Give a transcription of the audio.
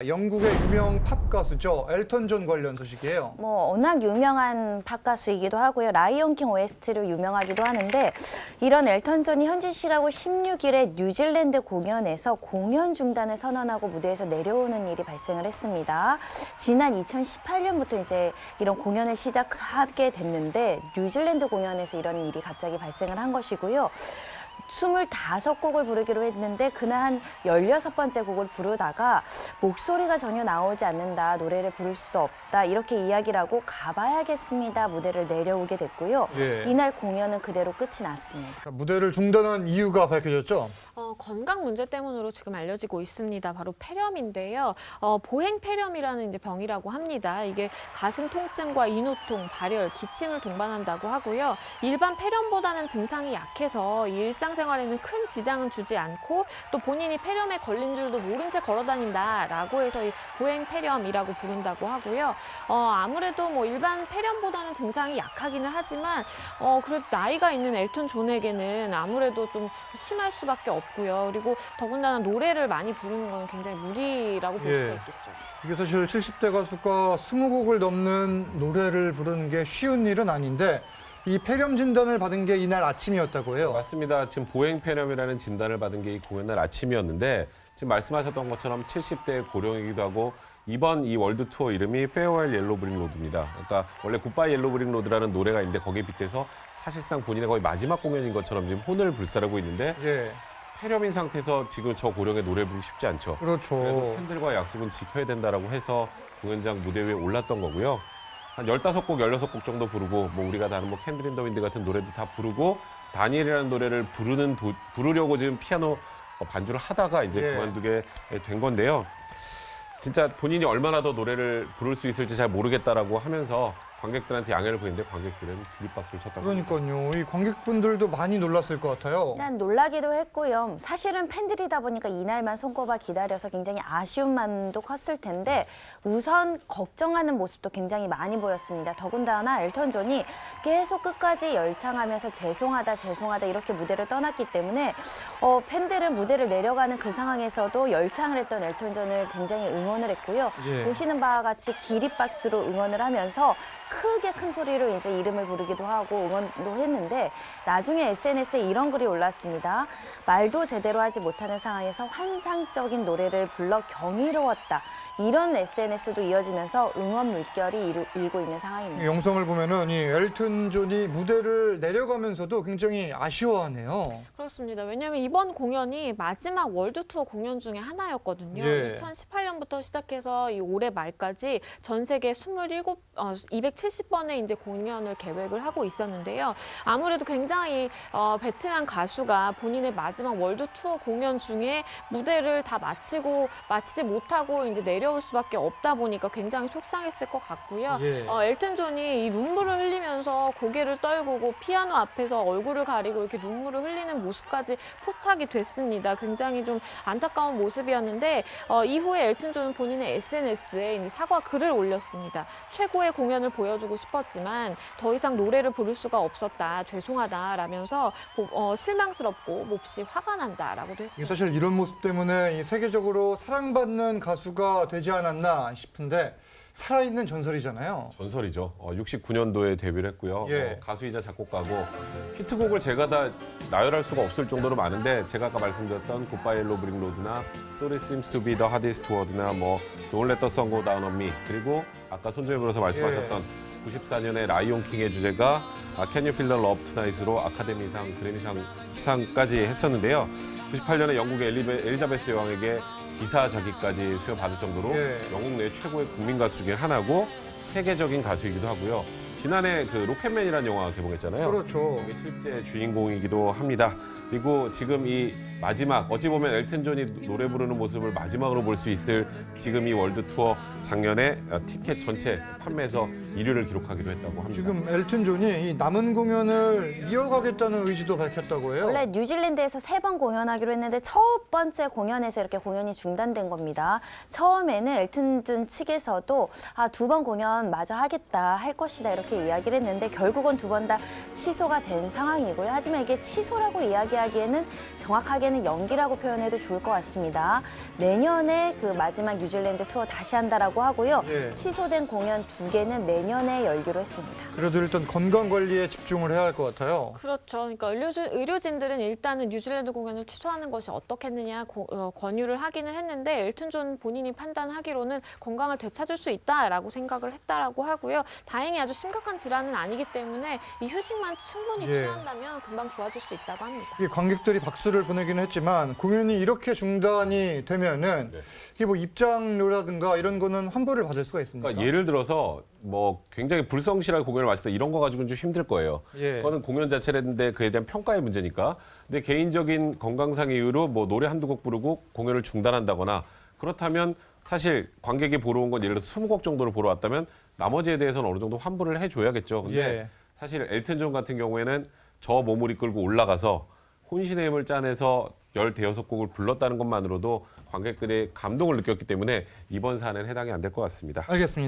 영국의 유명 팝 가수죠. 엘턴 존 관련 소식이에요. 워낙 유명한 팝 가수이기도 하고요. 라이온 킹 OST로 유명하기도 하는데 이런 엘턴 존이 현지 시각 16일에 뉴질랜드 공연에서 공연 중단을 선언하고 무대에서 내려오는 일이 발생을 했습니다. 지난 2018년부터 이제 이런 공연을 시작하게 됐는데 뉴질랜드 공연에서 이런 일이 갑자기 발생을 한 것이고요. 25곡을 부르기로 했는데 그날 한 16번째 곡을 부르다가 목소리가 전혀 나오지 않는다, 노래를 부를 수 없다 이렇게 이야기를 하고 가봐야겠습니다. 무대를 내려오게 됐고요. 예. 이날 공연은 그대로 끝이 났습니다. 무대를 중단한 이유가 밝혀졌죠. 건강 문제 때문으로 지금 알려지고 있습니다. 바로 폐렴인데요. 보행 폐렴이라는 이제 병이라고 합니다. 이게 가슴 통증과 인후통, 발열, 기침을 동반한다고 하고요. 일반 폐렴보다는 증상이 약해서 일상생활에는 큰 지장은 주지 않고 또 본인이 폐렴에 걸린 줄도 모른 채 걸어다닌다라고 해서 이 보행 폐렴이라고 부른다고 하고요. 아무래도 뭐 일반 폐렴보다는 증상이 약하기는 하지만 그래도 나이가 있는 엘튼 존에게는 아무래도 좀 심할 수밖에 없고요. 그리고 더군다나 노래를 많이 부르는 건 굉장히 무리라고 볼 수가 있겠죠. 이게 사실 70대 가수가 20곡을 넘는 노래를 부르는 게 쉬운 일은 아닌데 이 폐렴 진단을 받은 게 이날 아침이었다고 해요. 맞습니다. 지금 보행폐렴이라는 진단을 받은 게 이 공연날 아침이었는데 지금 말씀하셨던 것처럼 70대 고령이기도 하고 이번 이 월드 투어 이름이 Farewell Yellow Brick Road입니다. 그러니까 원래 굿바이 옐로우 브릭 로드라는 노래가 있는데 거기에 빗대서 사실상 본인의 거의 마지막 공연인 것처럼 지금 혼을 불사르고 있는데 예, 폐렴인 상태에서 지금 저 고령에 노래 부르기 쉽지 않죠. 그렇죠. 그래서 팬들과 약속은 지켜야 된다라고 해서 공연장 무대 위에 올랐던 거고요. 한 15곡, 16곡 정도 부르고 뭐 우리가 다른 뭐 캔들 인 더 윈드 같은 노래도 다 부르고 다니엘이라는 노래를 부르려고 지금 피아노 반주를 하다가 이제 예. 그만두게 된 건데요. 진짜 본인이 얼마나 더 노래를 부를 수 있을지 잘 모르겠다라고 하면서 관객들한테 양해를 보이는데 관객들은 기립박수를 쳤다고 합니다. 그러니까요. 이 관객분들도 많이 놀랐을 것 같아요. 일단 놀라기도 했고요. 사실은 팬들이다 보니까 이날만 손꼽아 기다려서 굉장히 아쉬운 마음도 컸을 텐데 우선 걱정하는 모습도 굉장히 많이 보였습니다. 더군다나 엘턴 존이 계속 끝까지 열창하면서 죄송하다 죄송하다 이렇게 무대를 떠났기 때문에 팬들은 무대를 내려가는 그 상황에서도 열창을 했던 엘턴 존을 굉장히 응원을 했고요. 예. 보시는 바와 같이 기립박수로 응원을 하면서 크게 큰 소리로 이제 이름을 부르기도 하고 응원도 했는데 나중에 SNS에 이런 글이 올랐습니다. 말도 제대로 하지 못하는 상황에서 환상적인 노래를 불러 경이로웠다. 이런 SNS도 이어지면서 응원 물결이 일고 있는 이 상황입니다. 영상을 보면은 이 엘튼 존이 무대를 내려가면서도 굉장히 아쉬워하네요. 그렇습니다. 왜냐하면 이번 공연이 마지막 월드 투어 공연 중에 하나였거든요. 예. 2018년부터 시작해서 이 올해 말까지 전 세계 270번의 이제 공연을 계획을 하고 있었는데요. 아무래도 굉장히 베테랑 가수가 본인의 마지막 월드 투어 공연 중에 무대를 다 마치지 못하고 이제 내려올 수밖에 없다 보니까 굉장히 속상했을 것 같고요. 예. 엘튼 존이 이 눈물을 흘리면서 고개를 떨구고 피아노 앞에서 얼굴을 가리고 이렇게 눈물을 흘리는 모습까지 포착이 됐습니다. 굉장히 좀 안타까운 모습이었는데 이후에 엘튼 존은 본인의 SNS에 이제 사과 글을 올렸습니다. 최고의 공연을 보여주고 싶었지만 더 이상 노래를 부를 수가 없었다. 죄송하다라면서 실망스럽고 몹시 화가 난다라고도 이게 했습니다. 사실 이런 모습 때문에 이 세계적으로 사랑받는 가수가 되지 않았나 싶은데 살아있는 전설이잖아요. 전설이죠. 69년도에 데뷔를 했고요. 예. 가수이자 작곡가고 히트곡을 제가 다 나열할 수가 없을 정도로 많은데 제가 아까 말씀드렸던 굿바이 옐로우 브릭 로드나 Sorry Seems to be the Hardest Word나 뭐 Don't Let the Sun Go Down on Me 그리고 아까 손정혜 변호사 말씀하셨던 94년에 라이온 킹의 주제가 Can You Feel the Love Tonight으로 아카데미상, 그래미상 수상까지 했었는데요. 98년에 영국의 엘리자베스 여왕에게 기사자기까지 수여받을 정도로 예. 영국 내 최고의 국민 가수 중에 하나고 세계적인 가수이기도 하고요. 지난해 그 로켓맨이라는 영화 개봉했잖아요. 그렇죠. 이게 실제 주인공이기도 합니다. 그리고 지금 이 마지막 어찌 보면 엘튼 존이 노래 부르는 모습을 마지막으로 볼 수 있을 지금 이 월드 투어 작년에 티켓 전체 판매에서 1위를 기록하기도 했다고 합니다. 지금 엘튼 존이 이 남은 공연을 이어가겠다는 의지도 밝혔다고 해요. 원래 뉴질랜드에서 3번 공연하기로 했는데 첫 번째 공연에서 이렇게 공연이 중단된 겁니다. 처음에는 엘튼 존 측에서도 2번 공연 마저 하겠다, 할 것이다 이렇게 이야기를 했는데 결국은 2번 다 취소가 된 상황이고요. 하지만 이게 취소라고 이야기하기에는 정확하게는 경우에는 연기라고 표현해도 좋을 것 같습니다. 내년에 그 마지막 뉴질랜드 투어 다시 한다라고 하고요. 예. 취소된 공연 2개는 내년에 열기로 했습니다. 그래도 일단 건강 관리에 집중을 해야 할 것 같아요. 그렇죠. 그러니까 의료진들은 일단은 뉴질랜드 공연을 취소하는 것이 어떻겠느냐 권유를 하기는 했는데 엘튼 존 본인이 판단하기로는 건강을 되찾을 수 있다라고 생각을 했다라고 하고요. 다행히 아주 심각한 질환은 아니기 때문에 이 휴식만 충분히 예. 취한다면 금방 좋아질 수 있다고 합니다. 이 관객들이 박수를 보내기는 했지만 공연이 이렇게 중단이 되면은 네. 이게 뭐 입장료라든가 이런 거는 환불을 받을 수가 있습니까? 그러니까 예를 들어서 뭐 굉장히 불성실하게 공연을 마쳤다 이런 거 가지고는 좀 힘들 거예요. 예. 그거는 공연 자체인데 그에 대한 평가의 문제니까. 근데 개인적인 건강상의 이유로 뭐 노래 한두 곡 부르고 공연을 중단한다거나 그렇다면 사실 관객이 보러 온 건 예를 들어서 20곡 정도를 보러 왔다면 나머지에 대해서는 어느 정도 환불을 해줘야겠죠. 근데 예. 사실 엘튼 존 같은 경우에는 저 몸을 이끌고 올라가서 혼신의 힘을 짜내서 15곡을 불렀다는 것만으로도 관객들의 감동을 느꼈기 때문에 이번 사안은 해당이 안 될 것 같습니다. 알겠습니다.